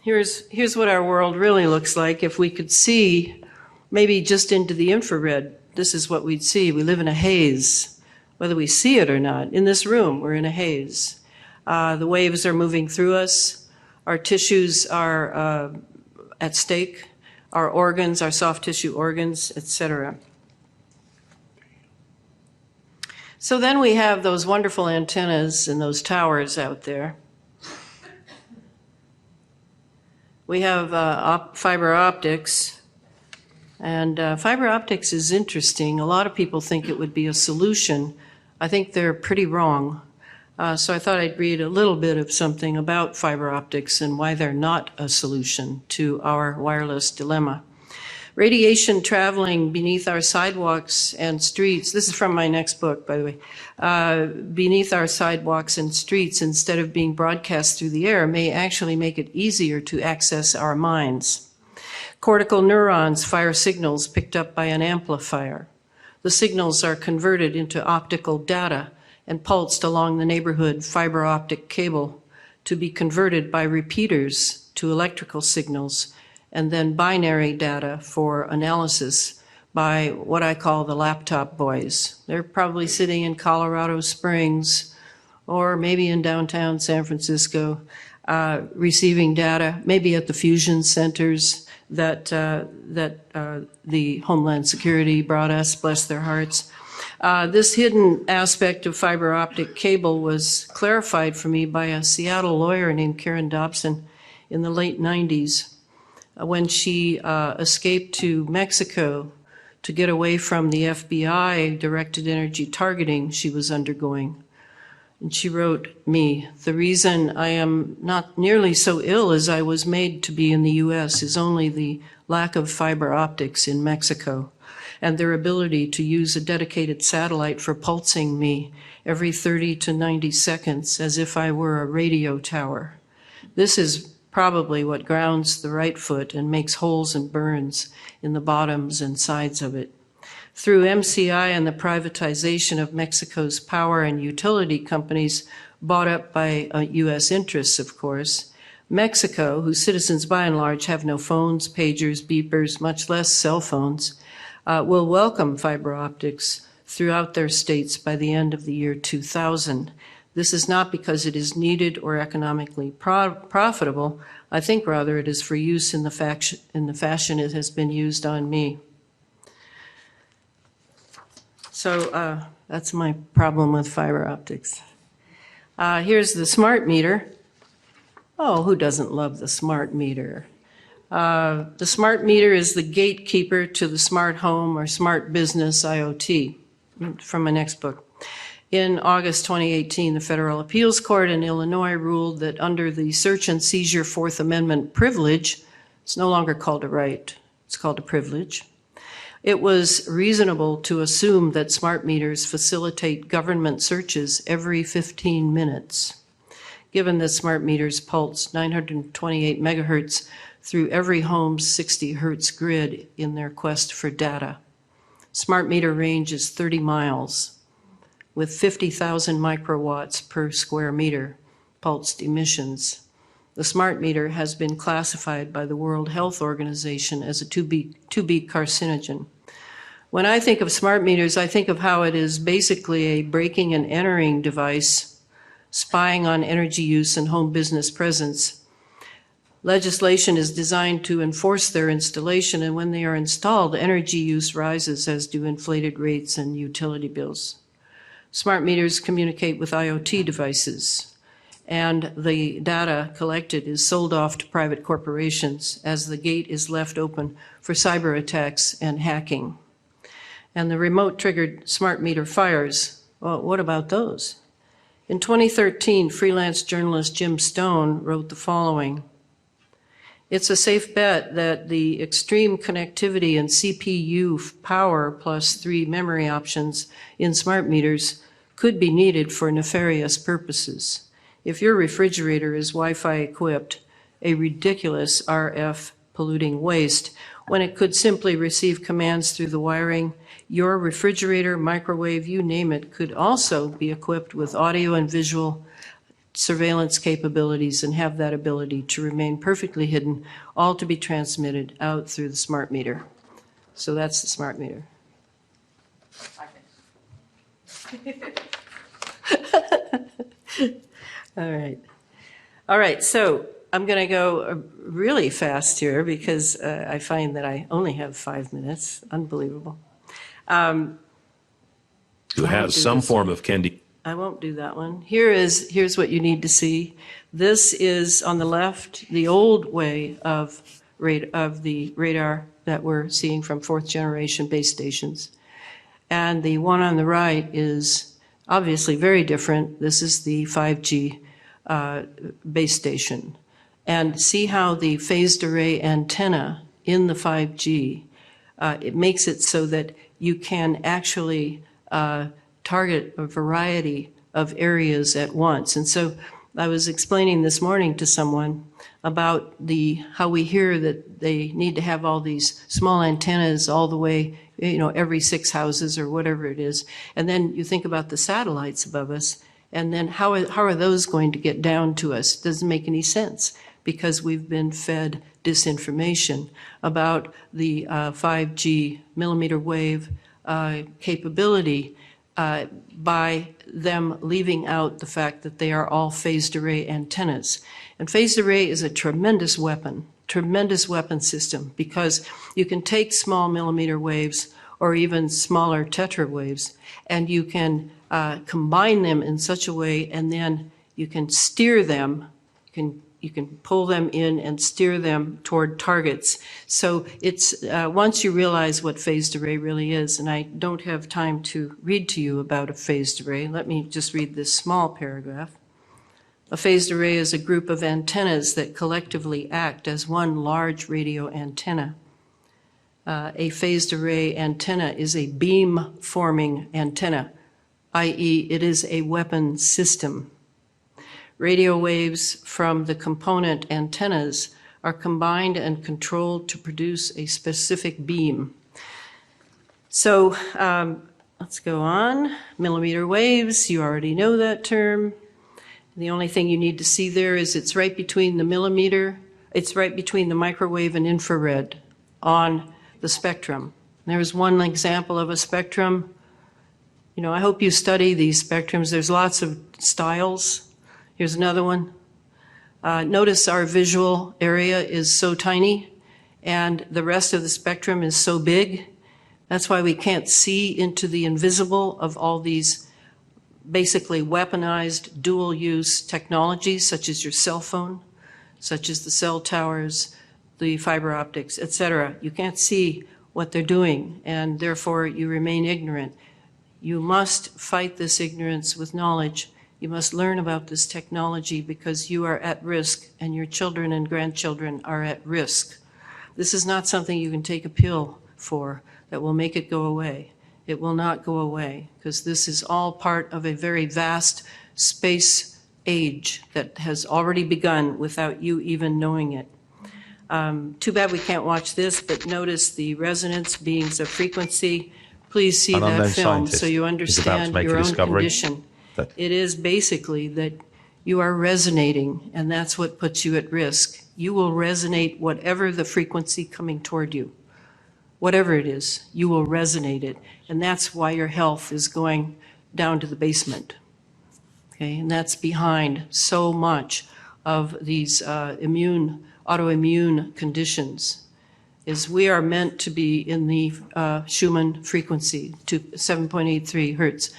Here's what our world really looks like if we could see maybe just into the infrared. This is what we'd see. We live in a haze, whether we see it or not. In this room, we're in a haze. The waves are moving through us. Our tissues are at stake. Our organs, our soft tissue organs, etc. So then we have those wonderful antennas and those towers out there. We have fiber optics, and fiber optics is interesting. A lot of people think it would be a solution. I think they're pretty wrong. So I thought I'd read a little bit of something about fiber optics and why they're not a solution to our wireless dilemma. Radiation traveling beneath our sidewalks and streets, this is from my next book, by the way, beneath our sidewalks and streets instead of being broadcast through the air may actually make it easier to access our minds. Cortical neurons fire signals picked up by an amplifier. The signals are converted into optical data and pulsed along the neighborhood fiber optic cable to be converted by repeaters to electrical signals and then binary data for analysis by what I call the laptop boys. They're probably sitting in Colorado Springs or maybe in downtown San Francisco, receiving data, maybe at the fusion centers that the Homeland Security brought us, bless their hearts. This hidden aspect of fiber optic cable was clarified for me by a Seattle lawyer named Karen Dobson in the late 90s. When she escaped to Mexico to get away from the FBI directed energy targeting she was undergoing. And she wrote me, "The reason I am not nearly so ill as I was made to be in the US is only the lack of fiber optics in Mexico and their ability to use a dedicated satellite for pulsing me every 30 to 90 seconds as if I were a radio tower. This is probably what grounds the right foot and makes holes and burns in the bottoms and sides of it. Through MCI and the privatization of Mexico's power and utility companies bought up by U.S. interests, of course, Mexico, whose citizens by and large have no phones, pagers, beepers, much less cell phones, will welcome fiber optics throughout their states by the end of the year 2000. This is not because it is needed or economically profitable. I think rather it is for use in the fashion it has been used on me. So that's my problem with fiber optics. Here's the smart meter. Oh, who doesn't love the smart meter? The smart meter is the gatekeeper to the smart home or smart business IoT, from my next book. In August 2018, the Federal Appeals Court in Illinois ruled that under the search and seizure Fourth Amendment privilege, it's no longer called a right, it's called a privilege. It was reasonable to assume that smart meters facilitate government searches every 15 minutes. Given that smart meters pulse 928 megahertz through every home's 60 hertz grid in their quest for data. Smart meter range is 30 miles with 50,000 microwatts per square meter pulsed emissions. The smart meter has been classified by the World Health Organization as a 2B carcinogen. When I think of smart meters, I think of how it is basically a breaking and entering device spying on energy use and home business presence. Legislation is designed to enforce their installation, and when they are installed, energy use rises, as do inflated rates and utility bills. Smart meters communicate with IoT devices, and the data collected is sold off to private corporations as the gate is left open for cyber attacks and hacking. And the remote triggered smart meter fires, well, what about those? In 2013, freelance journalist Jim Stone wrote the following: "It's a safe bet that the extreme connectivity and CPU power plus 3 memory options in smart meters could be needed for nefarious purposes. If your refrigerator is Wi-Fi equipped, a ridiculous RF polluting waste, when it could simply receive commands through the wiring, your refrigerator, microwave, you name it, could also be equipped with audio and visual surveillance capabilities and have that ability to remain perfectly hidden, all to be transmitted out through the smart meter." So that's the smart meter. All right, so I'm going to go really fast here because I find that I only have 5 minutes. Unbelievable. To have some form of candy. I won't do that one. Here's what you need to see. This is on the left, the old way of the radar that we're seeing from fourth generation base stations. And the one on the right is obviously very different. This is the 5G base station. And see how the phased array antenna in the 5G, it makes it so that you can actually target a variety of areas at once. And so I was explaining this morning to someone about how we hear that they need to have all these small antennas all the way, every 6 houses or whatever it is. And then you think about the satellites above us, and then how are those going to get down to us? Doesn't make any sense, because we've been fed disinformation about the 5G millimeter wave capability by them leaving out the fact that they are all phased array antennas. And phased array is a tremendous weapon system, because you can take small millimeter waves or even smaller tetra waves, and you can combine them in such a way, and then you can steer them, you can pull them in and steer them toward targets. So it's once you realize what phased array really is, and I don't have time to read to you about a phased array, let me just read this small paragraph. A phased array is a group of antennas that collectively act as one large radio antenna. A phased array antenna is a beam-forming antenna, i.e., it is a weapon system. Radio waves from the component antennas are combined and controlled to produce a specific beam. So let's go on. Millimeter waves, you already know that term. The only thing you need to see there is it's right between the millimeter, it's right between the microwave and infrared on the spectrum. There's one example of a spectrum. You know, I hope you study these spectrums. There's lots of styles. Here's another one. Notice our visual area is so tiny and the rest of the spectrum is so big. That's why we can't see into the invisible of all these basically weaponized dual-use technologies, such as your cell phone, such as the cell towers, the fiber optics, etc. You can't see what they're doing, and therefore you remain ignorant. You must fight this ignorance with knowledge. You must learn about this technology because you are at risk, and your children and grandchildren are at risk. This is not something you can take a pill for that will make it go away. It will not go away because this is all part of a very vast space age that has already begun without you even knowing it. Too bad we can't watch this, but notice the resonance beings of frequency. Please see An that unknown film so scientist you is about to understand make a your own discovery condition. that- It is basically that you are resonating, and that's what puts you at risk. You will resonate whatever the frequency coming toward you. Whatever it is, you will resonate it. And that's why your health is going down to the basement. Okay, and that's behind so much of these autoimmune conditions, is we are meant to be in the Schumann frequency to 7.83 hertz,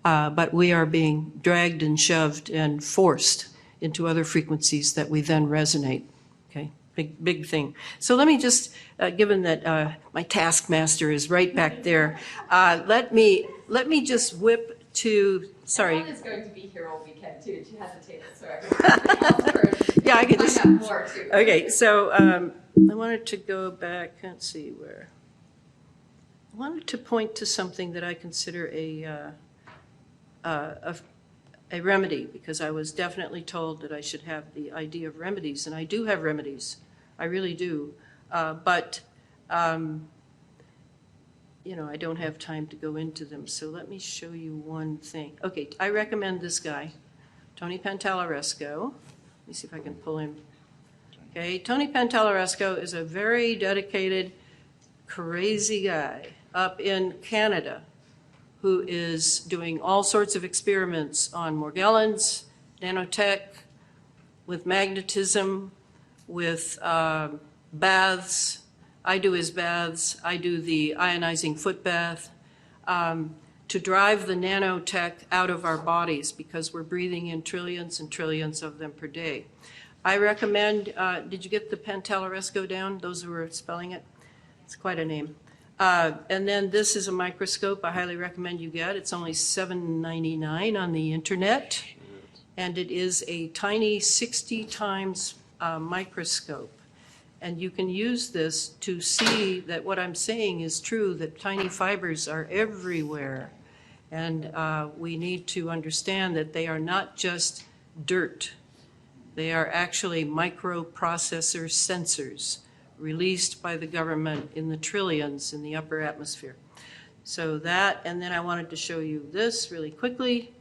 but we are being dragged and shoved and forced into other frequencies that we then resonate. Okay, big thing. So let me just, given that my taskmaster is right back there, let me just whip to. Sorry. Elana's going to be here all weekend too. She has a table, so Yeah, I could just. find out more too. Okay, so I wanted to go back. Let's see where. I wanted to point to something that I consider a remedy, because I was definitely told that I should have the idea of remedies, and I do have remedies. I really do, but. You know, I don't have time to go into them, so let me show you one thing. Okay, I recommend this guy, Tony Pantalaresco. Let me see if I can pull him. Okay, Tony Pantalaresco is a very dedicated, crazy guy up in Canada who is doing all sorts of experiments on Morgellons, nanotech, with magnetism, with baths. I do his baths. I do the ionizing foot bath to drive the nanotech out of our bodies because we're breathing in trillions and trillions of them per day. I recommend, did you get the Pantalaresco down? Those who are spelling it? It's quite a name. And then this is a microscope I highly recommend you get. It's only $7.99 on the internet. And it is a tiny 60 times microscope. And you can use this to see that what I'm saying is true, that tiny fibers are everywhere. And we need to understand that they are not just dirt. They are actually microprocessor sensors released by the government in the trillions in the upper atmosphere. So that, and then I wanted to show you this really quickly.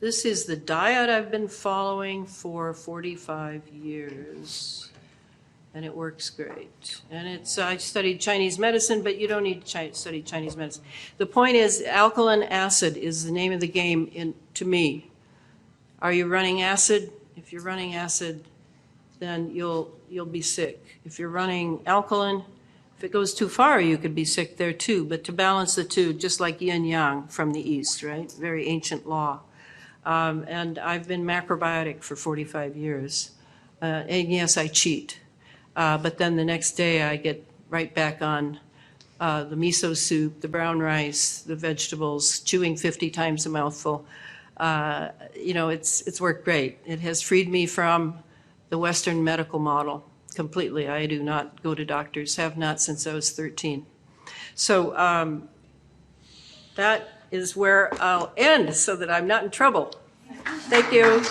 This is the diet I've been following for 45 years. And it works great. And it's, I studied Chinese medicine, but you don't need to study Chinese medicine. The point is, alkaline acid is the name of the game to me. Are you running acid? If you're running acid, then you'll be sick. If you're running alkaline, if it goes too far, you could be sick there too. But to balance the two, just like yin yang from the East, right? Very ancient law. And I've been macrobiotic for 45 years. And yes, I cheat. But then the next day I get right back on the miso soup, the brown rice, the vegetables, chewing 50 times a mouthful. You know, it's worked great. It has freed me from the Western medical model completely. I do not go to doctors, have not since I was 13. So that is where I'll end so that I'm not in trouble. Thank you.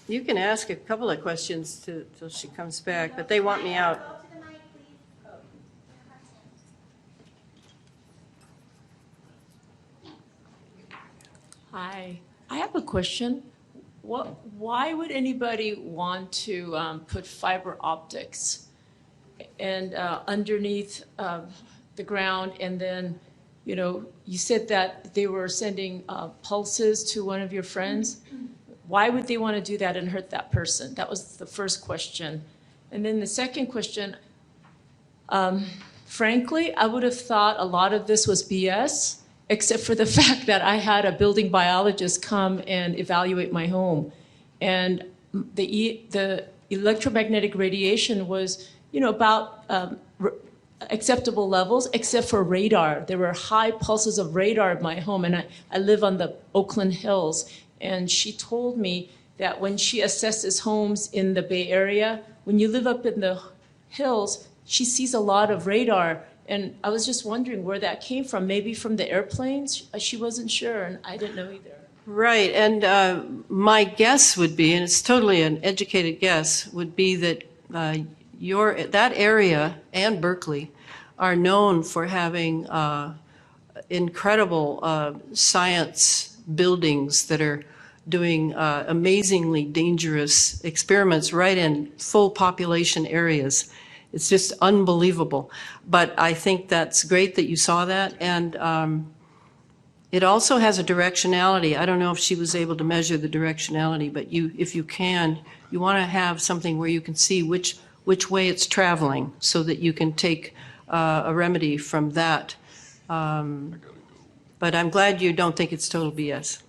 You can ask a couple of questions till she comes back, but they want me out. Hi, I have a question. why would anybody want to put fiber optics and underneath the ground, and then, you know, you said that they were sending pulses to one of your friends. Why would they want to do that and hurt that person? That was the first question. And then the second question, frankly, I would have thought a lot of this was BS, except for the fact that I had a building biologist come and evaluate my home. And the electromagnetic radiation was, you know, about acceptable levels, except for radar. There were high pulses of radar at my home, and I live on the Oakland Hills. And she told me that when she assesses homes in the Bay Area, when you live up in the hills, she sees a lot of radar. And I was just wondering where that came from, maybe from the airplanes. She wasn't sure, and I didn't know either. Right, and my guess would be, and it's totally an educated guess, would be that that area and Berkeley are known for having incredible science buildings that are doing amazingly dangerous experiments right in full population areas. It's just unbelievable. But I think that's great that you saw that. And it also has a directionality. I don't know if she was able to measure the directionality, but if you can, you want to have something where you can see which way it's traveling so that you can take a remedy from that. But I'm glad you don't think it's total BS.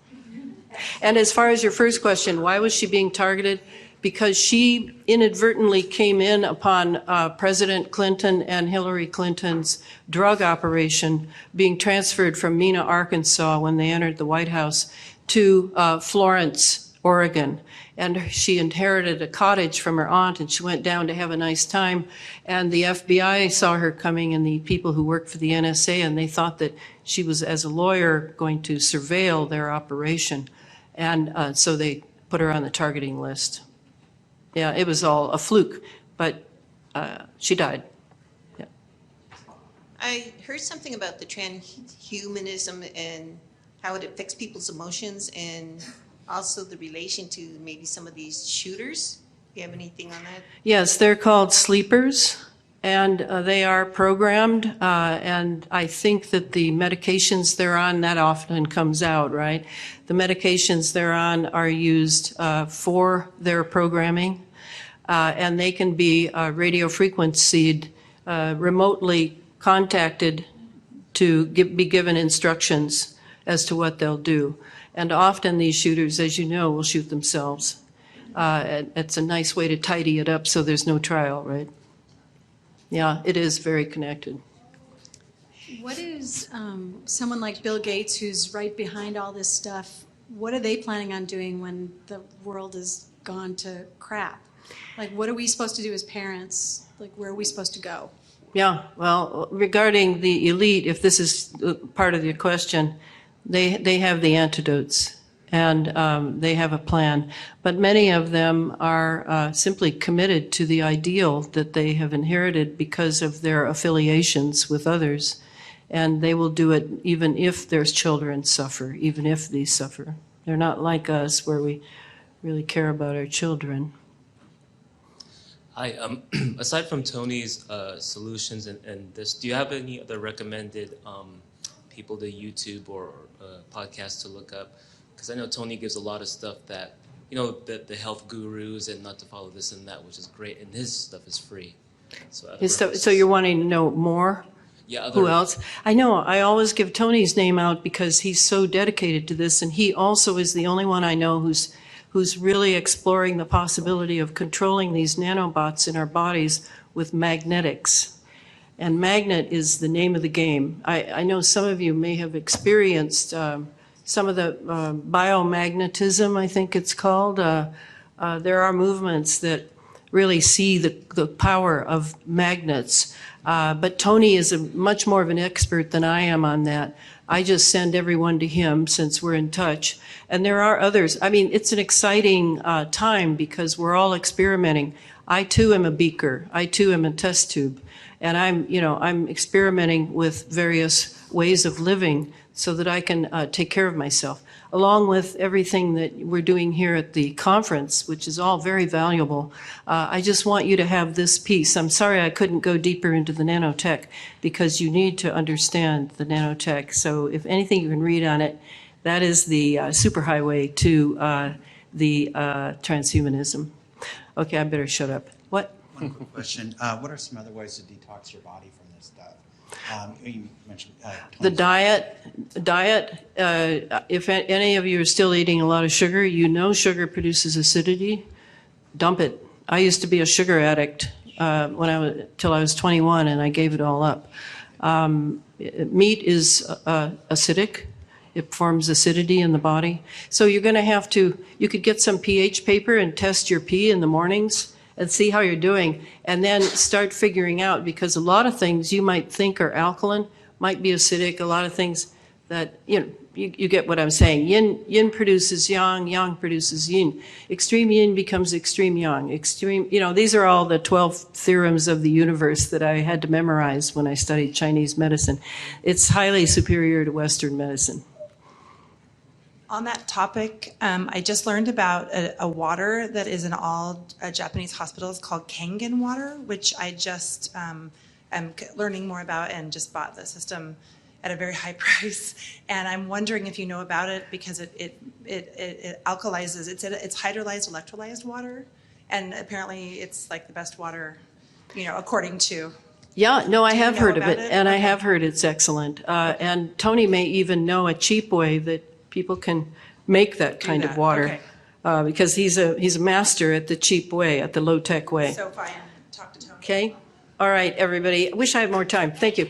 And as far as your first question, why was she being targeted? Because she inadvertently came in upon President Clinton and Hillary Clinton's drug operation being transferred from Mena, Arkansas, when they entered the White House, to Florence, Oregon. And she inherited a cottage from her aunt, and she went down to have a nice time. And the FBI saw her coming, and the people who worked for the NSA, and they thought that she was, as a lawyer, going to surveil their operation. And so they put her on the targeting list. Yeah, it was all a fluke, but she died. Yeah. I heard something about the transhumanism and how it affects people's emotions, and also the relation to maybe some of these shooters. Do you have anything on that? Yes, they're called sleepers, and they are programmed, and I think that the medications they're on, that often comes out, right? The medications they're on are used for their programming, and they can be radio frequencied, remotely contacted to be given instructions as to what they'll do. And often these shooters, as you know, will shoot themselves. It's a nice way to tidy it up so there's no trial, right? Yeah, it is very connected. What is someone like Bill Gates, who's right behind all this stuff, what are they planning on doing when the world is gone to crap? Like, what are we supposed to do as parents? Like, where are we supposed to go? Yeah, well, regarding the elite, if this is part of your question, they have the antidotes, and they have a plan. But many of them are simply committed to the ideal that they have inherited because of their affiliations with others. And they will do it even if their children suffer, even if these suffer. They're not like us where we really care about our children. Hi, aside from Tony's solutions and this, do you have any other recommended people to YouTube or podcasts to look up? Because I know Tony gives a lot of stuff that, you know, the health gurus and not to follow this and that, which is great, and his stuff is free. So you're wanting to know more? Yeah. Who else? I know, I always give Tony's name out because he's so dedicated to this, and he also is the only one I know who's really exploring the possibility of controlling these nanobots in our bodies with magnetics. And magnet is the name of the game. I know some of you may have experienced some of the biomagnetism, I think it's called. There are movements that really see the power of magnets. But Tony is much more of an expert than I am on that. I just send everyone to him since we're in touch. And there are others. I mean, it's an exciting time because we're all experimenting. I too am a beaker. I too am a test tube. And I'm experimenting with various ways of living so that I can take care of myself, along with everything that we're doing here at the conference, which is all very valuable. I just want you to have this piece. I'm sorry I couldn't go deeper into the nanotech because you need to understand the nanotech. So if anything you can read on it, that is the superhighway to the transhumanism. Okay, I better shut up. What? One quick question. What are some other ways to detox your body from this stuff? You mentioned the diet. If any of you are still eating a lot of sugar, sugar produces acidity. Dump it. I used to be a sugar addict till I was 21, and I gave it all up. Meat is acidic. It forms acidity in the body. So you're going to have to, you could get some pH paper and test your pee in the mornings and see how you're doing, and then start figuring out, because a lot of things you might think are alkaline might be acidic. A lot of things that, you get what I'm saying. Yin produces yang, yang produces yin. Extreme yin becomes extreme yang. These are all the 12 theorems of the universe that I had to memorize when I studied Chinese medicine. It's highly superior to Western medicine. On that topic, I just learned about a water that is in all Japanese hospitals called Kangen water, which I just am learning more about and just bought the system at a very high price. And I'm wondering if you know about it, because it alkalizes. It's hydrolyzed, electrolyzed water, and apparently it's like the best water, according to. Yeah, no, I have heard of it, and Okay. I have heard it's excellent. And Tony may even know a cheap way that people can make that kind of water, because he's a master at the cheap way, at the low-tech way. So fine, talk to Tony. Okay? All right, everybody. I wish I had more time. Thank you.